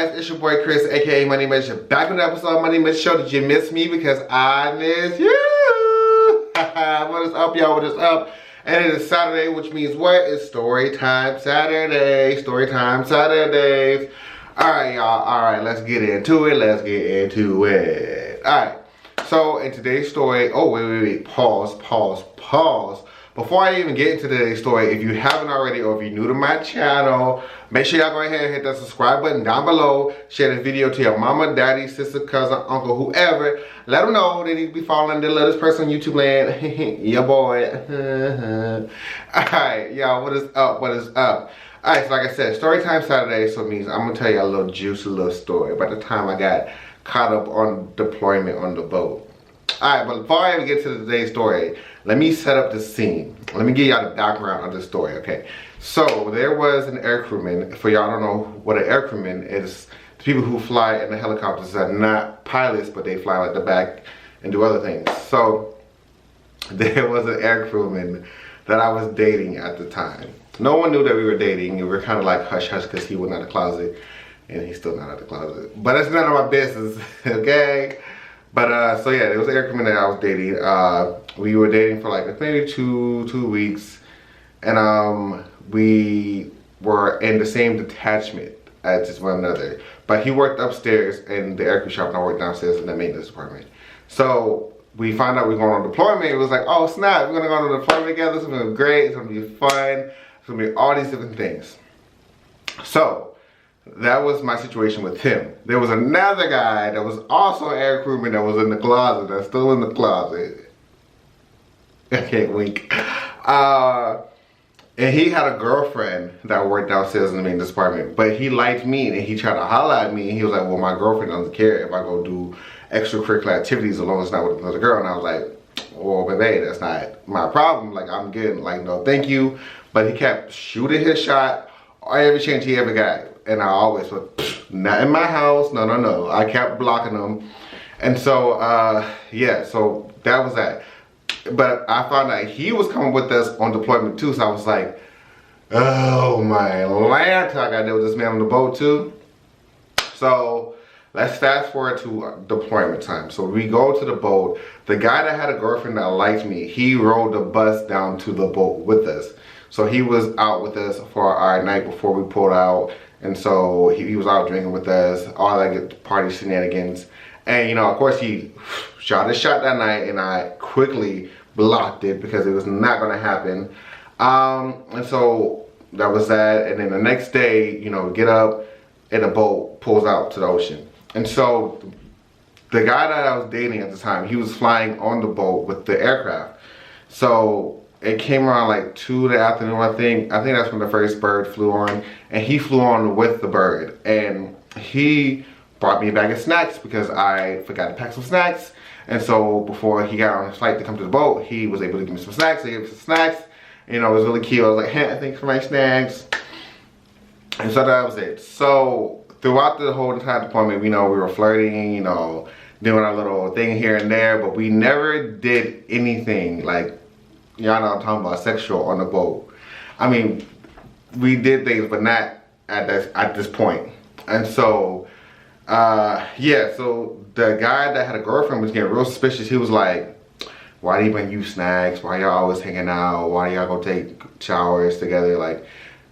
guys, it's your boy Chris, aka Money Mitch. Back with an episode of Money Mitch Show. Did you miss me? Because I miss you. What is up, y'all? What is up? And it is Saturday, which means what? It's story time Saturday. Story time Saturdays. Alright, y'all. Alright, let's get into it. Let's get into it. Alright. So in today's story, oh wait, pause. Before I even get into today's story, if you haven't already or if you're new to my channel, make sure y'all go ahead and hit that subscribe button down below. Share the video to your mama, daddy, sister, cousin, uncle, whoever. Let them know they need to be following the latest person on YouTube land. Your boy. Alright, y'all, what is up? What is up? Alright, so like I said, story time Saturday, so it means I'm going to tell you a little juicy little story about the time I got caught up on deployment on the boat. Alright, but before I even get to today's story, let me set up the scene. Let me give y'all the background of the story, okay? So, there was an air crewman. For y'all don't know what an air crewman is, the people who fly in the helicopters are not pilots, but they fly like the back and do other things. So, there was an air crewman that I was dating at the time. No one knew that we were dating. We were kind of like hush-hush because he went out of the closet. And he's still not out of the closet. But it's none of my business, okay? But so yeah, there was an air crewman that I was dating. We were dating for like maybe two weeks, and we were in the same detachment as just one another. But he worked upstairs in the aircrew shop, and I worked downstairs in the maintenance department. So we found out we were going on deployment. It was like, oh snap, we're gonna go on a deployment together. It's gonna be great. It's gonna be fun. It's gonna be all these different things. So that was my situation with him. There was another guy that was also an air crewman that was in the closet, that's still in the closet. I can't wink. And he had a girlfriend that worked downstairs in the maintenance department, but he liked me and he tried to holler at me. And he was like, well, my girlfriend doesn't care if I go do extracurricular activities as long as it's not with another girl. And I was like, well, baby, that's not my problem. Like, I'm good. Like, no, thank you. But he kept shooting his shot every chance he ever got. And I always went, not in my house, no. I kept blocking them. And so, yeah, so that was that. But I found out he was coming with us on deployment too, so I was like, oh my Lanta, I gotta deal with this man on the boat too. So, let's fast forward to deployment time. So we go to the boat. The guy that had a girlfriend that liked me, he rode the bus down to the boat with us. So he was out with us for our night before we pulled out. And so he was out drinking with us, all that good party shenanigans. And you know, of course he shot his shot that night and I quickly blocked it because it was not gonna happen. And so that was that. And then the next day, you know, get up and the boat pulls out to the ocean. And so the guy that I was dating at the time, he was flying on the boat with the aircraft. So it came around like 2 in the afternoon, I think. I think that's when the first bird flew on. And he flew on with the bird. And he brought me a bag of snacks because I forgot to pack some snacks. And so before he got on his flight to come to the boat, he was able to give me some snacks. He gave me some snacks. You know, it was really cute. I was like, hey, thanks for my snacks. And so that was it. So throughout the whole entire deployment, you know, we were flirting, you know, doing our little thing here and there. But we never did anything like, y'all know I'm talking about sexual on the boat. I mean, we did things, but not at this point. And so, yeah, so the guy that had a girlfriend was getting real suspicious. He was like, why do you bring you snacks? Why y'all always hanging out? Why y'all go take showers together? Like,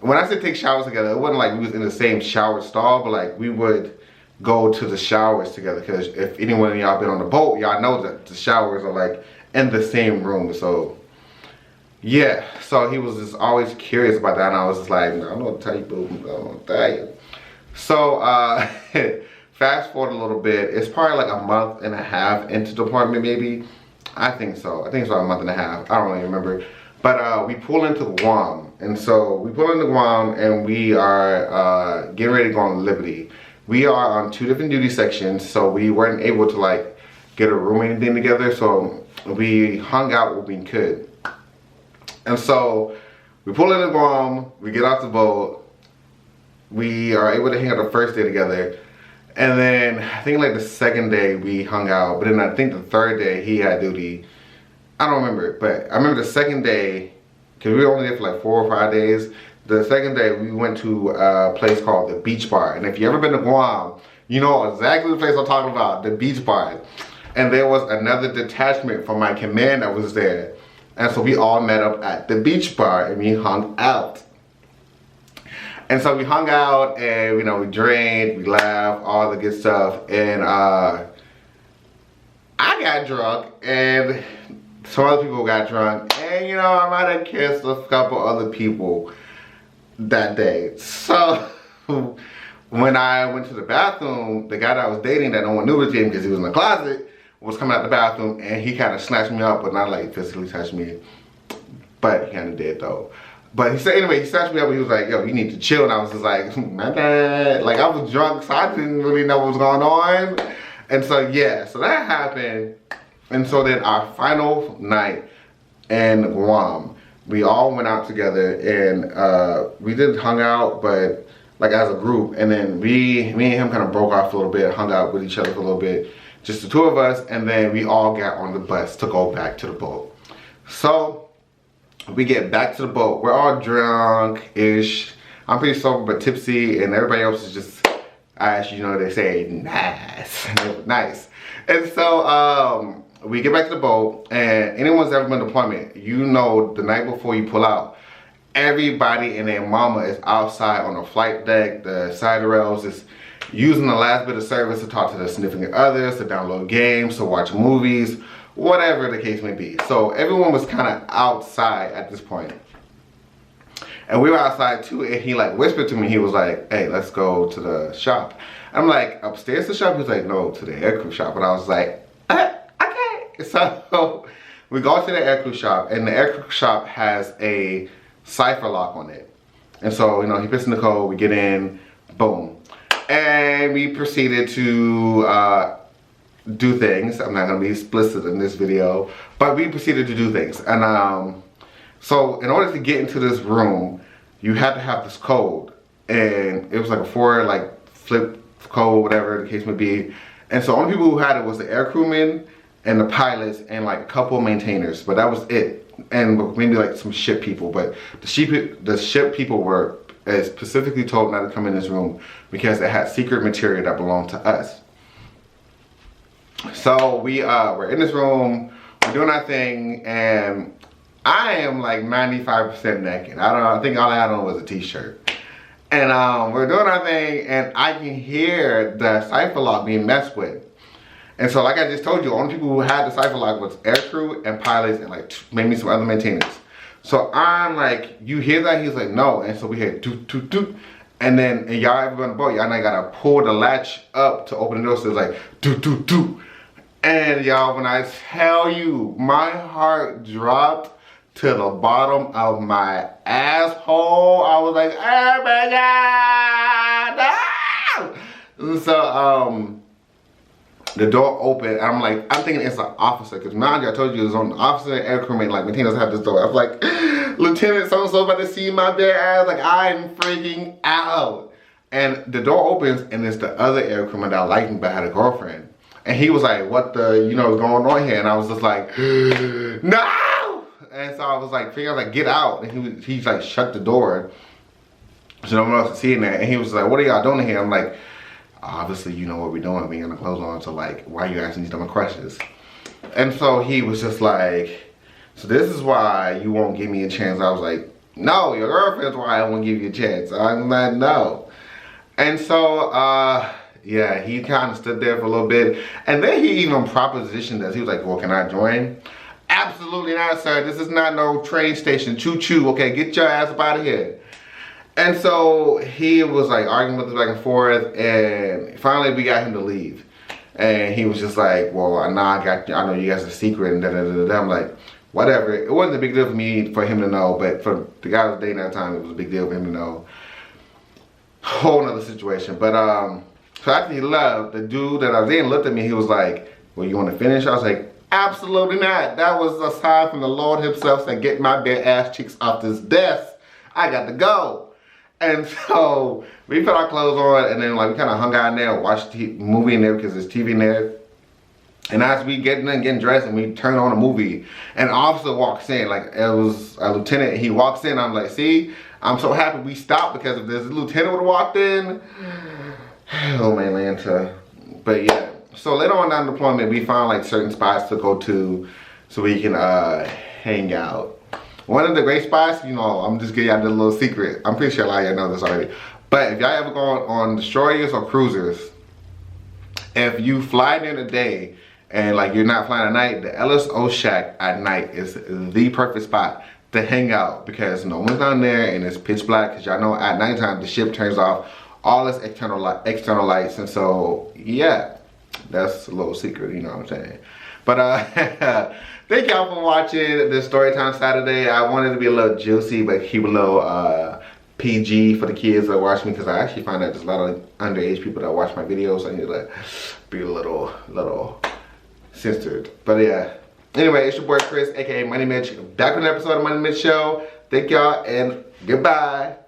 when I said take showers together, it wasn't like we was in the same shower stall, but like we would go to the showers together. Because if anyone of y'all been on the boat, y'all know that the showers are like in the same room. So yeah, so he was just always curious about that, and I was just like, no, I don't know what to tell you, boo. I don't know what to tell you. So, fast forward a little bit. It's probably like a month and a half into deployment, maybe. I think so. I think it's about a month and a half. I don't really remember. But we pull into Guam, and so we pull into Guam, and we are getting ready to go on Liberty. We are on 2 different duty sections, so we weren't able to like get a room or anything together. So we hung out what we could. And so we pull into Guam, we get off the boat, we are able to hang out the first day together. And then I think like the second day we hung out, but then I think the third day he had duty. I don't remember, but I remember the second day, because we were only there for like 4 or 5 days. the second day we went to a place called the Beach Bar. And if you ever been to Guam, you know exactly the place I'm talking about, the Beach Bar. And there was another detachment from my command that was there. And so we all met up at the Beach Bar and we hung out. And so we hung out and, you know, we drank, we laughed, all the good stuff. And I got drunk and some other people got drunk. And, you know, I might have kissed a couple other people that day. So when I went to the bathroom, the guy that I was dating that no one knew was him because he was in the closet was coming out the bathroom and he kind of snatched me up, but not like physically touched me. But he kind of did though. But he said, anyway, he snatched me up and he was like, yo, you need to chill. And I was just like, my bad. Like, I was drunk, so I didn't really know what was going on. And so, yeah, so that happened. And so then our final night in Guam, we all went out together and we did hung out, but like as a group. And then me and him kind of broke off a little bit, hung out with each other for a little bit, just the two of us. And then we all got on the bus to go back to the boat. So we get back to the boat. We're all drunk-ish. I'm pretty sober but tipsy, and everybody else is just, as you know, they say, nice. Nice. And so we get back to the boat, and anyone's ever been on deployment, you know the night before you pull out, everybody and their mama is outside on the flight deck, the side rails, is using the last bit of service to talk to their significant others, to download games, to watch movies, whatever the case may be. So everyone was kind of outside at this point. And we were outside too, and he like whispered to me, he was like, hey, let's go to the shop. I'm like, upstairs to the shop? He was like, no, to the aircrew shop. And I was like, okay. So we go to the aircrew shop, and the aircrew shop has a cipher lock on it. And so, you know, he puts in the code, we get in, boom. And we proceeded to do things. I'm not gonna be explicit in this video, but we proceeded to do things. And so in order to get into this room, you had to have this code. And it was like a 4 like flip code, whatever the case may be. And so only people who had it was the air crewmen and the pilots and like a couple of maintainers, but that was it. And maybe like some ship people, but the ship people were specifically told not to come in this room because it had secret material that belonged to us. So we were in this room, we're doing our thing, and I am like 95% naked. I think all I had on was a t-shirt. And we're doing our thing, and I can hear the cipher lock being messed with. And so like I just told you, only people who had the cipher lock was aircrew and pilots and like maybe some other maintainers. So I'm like, you hear that? He's like, no. And so we hear doot, doot, doot. And then, and y'all ever on the boat, y'all know you gotta pull the latch up to open the door. So it's like, doot, doot, doot. And y'all, when I tell you, my heart dropped to the bottom of my asshole. I was like, oh my God. Ah! So, the door opened, and I'm like, I'm thinking it's an officer, because mind you, I told you it was on the officer and air crewmate, like, maintainers have this door. I was like, Lieutenant so-and-so about to see my bare ass, like, I'm freaking out. And the door opens, and it's the other air crewman that liked me but had a girlfriend. And he was like, what the, you know, is going on here? And I was just like, no! And so I was like, get out. And he like, shut the door, so no one else was seeing that. And he was like, what are y'all doing here? I'm like, obviously you know what we're doing, we got the clothes on, so like, why are you asking these dumb questions? And so he was just like, so this is why you won't give me a chance. I was like, no, your girlfriend's why I won't give you a chance. I'm like, no. And so yeah, he kind of stood there for a little bit, and then he even propositioned us. He was like, well, can I join? Absolutely not, sir. This is not no train station. Choo-choo. Okay, get your ass up out of here. And so he was like arguing with us back and forth, and finally we got him to leave. And he was just like, well, nah, I know you guys are secret, and da-da-da-da. I'm like, whatever. It wasn't a big deal for him to know, but for the guy who was dating at the time, it was a big deal for him to know. Whole nother situation. But so after he left, the dude that I was in looked at me, he was like, well, you want to finish? I was like, absolutely not. That was a sign from the Lord himself saying, get my bare ass cheeks off this desk. I got to go. And so we put our clothes on, and then like we kind of hung out in there, watched the movie in there because there's TV in there. And as we getting dressed and we turn on a movie, an officer walks in, like it was a lieutenant, and he walks in, I'm like, see, I'm so happy we stopped, because if this lieutenant would have walked in, oh man, Atlanta. But yeah, so later on down the deployment, we found like certain spots to go to so we can hang out. One of the great spots, you know, I'm just giving y'all the little secret. I'm pretty sure a lot of y'all know this already. But if y'all ever go on destroyers or cruisers, if you fly during the day, and like you're not flying at night, the LSO shack at night is the perfect spot to hang out, because no one's down there and it's pitch black, because y'all know at nighttime the ship turns off all its external lights. And so yeah, that's a little secret, you know what I'm saying. But thank y'all for watching this Storytime Saturday. I wanted to be a little juicy but keep a little PG for the kids that watch me, because I actually find that there's a lot of underage people that watch my videos. So I need to be a little censored. But yeah, anyway, it's your boy Chris, aka Money Mitch, back with an episode of Money Mitch Show. Thank y'all and goodbye.